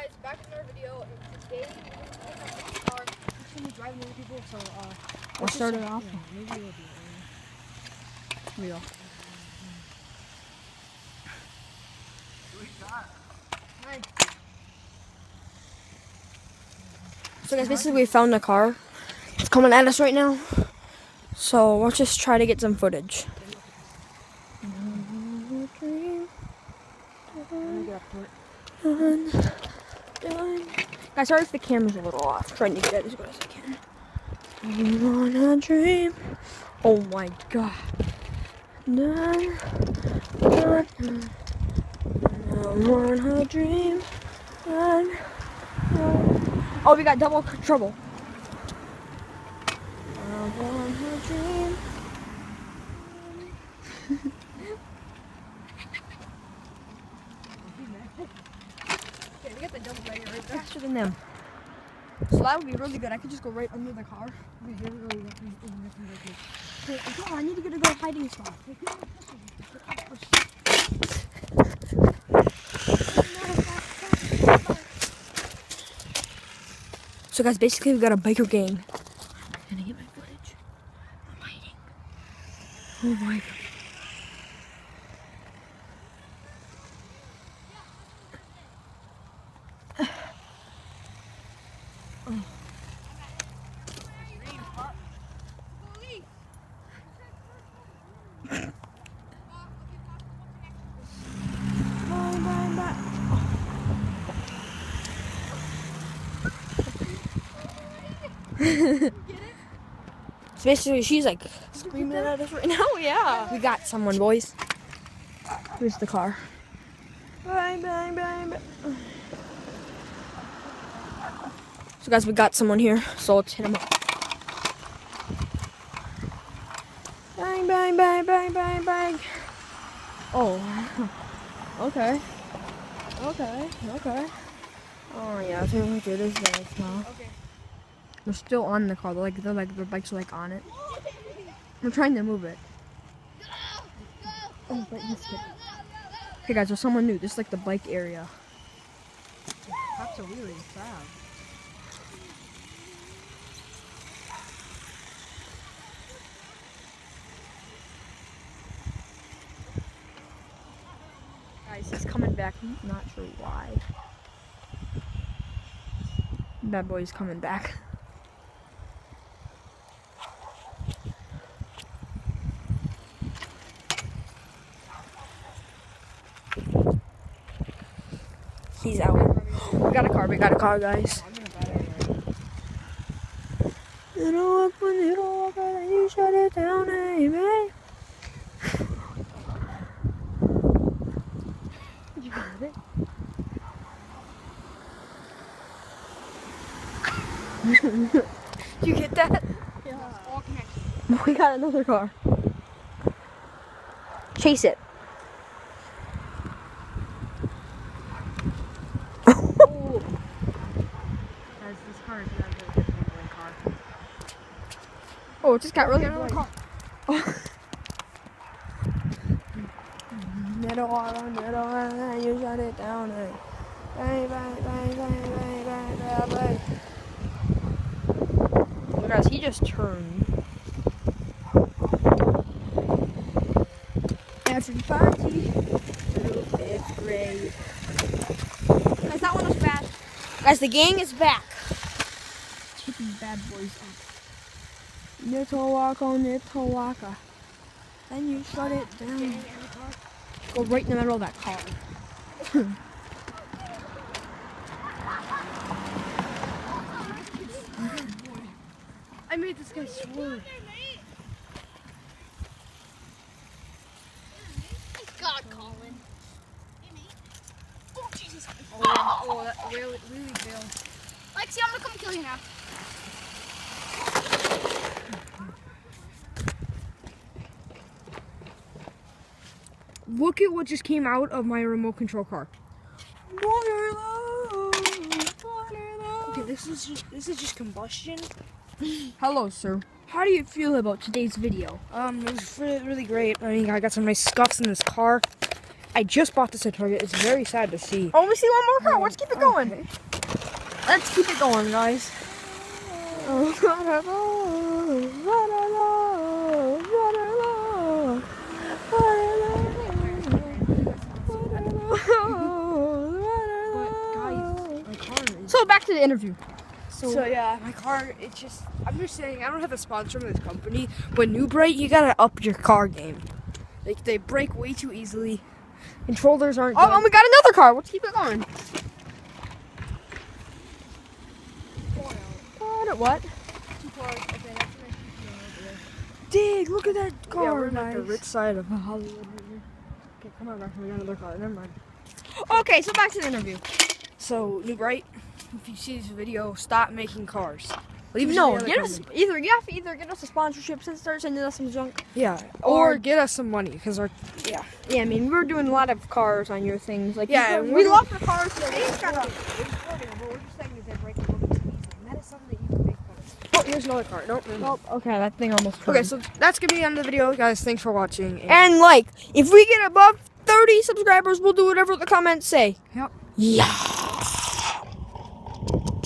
guys, back in our video, and today we're going to pick up this car. It's going to be driving other people, so I'll start it off. Yeah, maybe it'll be Here we go. Hi. So guys, basically we found a car. It's coming at us right now. So let's just try to get some footage. Guys, sorry if the camera's a little off. Trying to get it as good as I can. I'm on a dream. Oh my god. I'm on a dream. Oh, we got double trouble. I'm on a dream. Okay, we got the double bagger right there. Faster than them. So that would be really good. I could just go right under the car. Hey, come on, I need to get a good hiding spot. So guys, basically we got a biker gang. Can I get my footage? I'm hiding. Oh my god. So basically, she's like screaming at us right now. Yeah. We got someone, boys. Here's the car. Bang, bang, bang, bang. So guys, we got someone here. So let's hit him up. Bang, bang, bang, bang, bang, bang. Oh. Okay. Okay. Okay. Oh yeah, so we do this guys now. Okay. We're still on the car. The bikes are like on it. We're trying to move it. Oh, but you skipped. Hey guys, there's someone new. This is like the bike area. That's a really fast. Guys, he's coming back. I'm not sure why. Bad boy's coming back. He's out. We got a car, guys. You know what, when you don't walk out, you shut it down, hey, man. You got it? Did you get that? Yeah. All connected. We got another car. Chase it. Oh. Guys, this car is not a good handling car. Oh, it just got really Another bright. car. Oh. You shut it down. Bang, bang, bang, bang, bang, bang, bang, bang. Oh, guys, he just turned. Everybody through 5th grade. Guys, that one was bad. Guys, the gang is back. Take these bad boys up. Nitowaka. Then you shut it down. Go right in the middle of that car. I made this guy swerve. God, Colin. Oh, Jesus. Oh, that really failed. Lexi, I'm gonna come kill you now. Look at what just came out of my remote control car. Okay, this is just combustion. Hello, sir. How do you feel about today's video? It was really great. I mean, I got some nice scuffs in this car. I just bought this at Target. It's very sad to see. Oh, we see one more car. Let's keep it going. Okay. Let's keep it going, guys. So back to the interview. So yeah, my car, it's just, I'm just saying, I don't have a sponsor from this company, but New Bright, you gotta up your car game. Like, they break way too easily. Controllers aren't Oh, good. and we got another car. Let's keep it going. What? Dig, look at that car. Yeah, we're we're at the nice. rich side of Hollywood. Okay, come on, we got another car. Never mind. Okay, so back to the interview. So, New Bright, if you see this video, stop making cars. Leave it to No, the other get us company. either. You have to either get us a sponsorship and start sending us some junk. Yeah, or or get us some money, because our, Yeah, I mean we're doing a lot of cars on your things. Like Yeah, we, and we we're love the cars. So Oh, here's another car. Nope. oh, okay, that thing almost. Okay, so that's gonna be the end of the video, guys. Thanks for watching. and like, if we get above 30 subscribers, we'll do whatever the comments say. Yep. Yeah.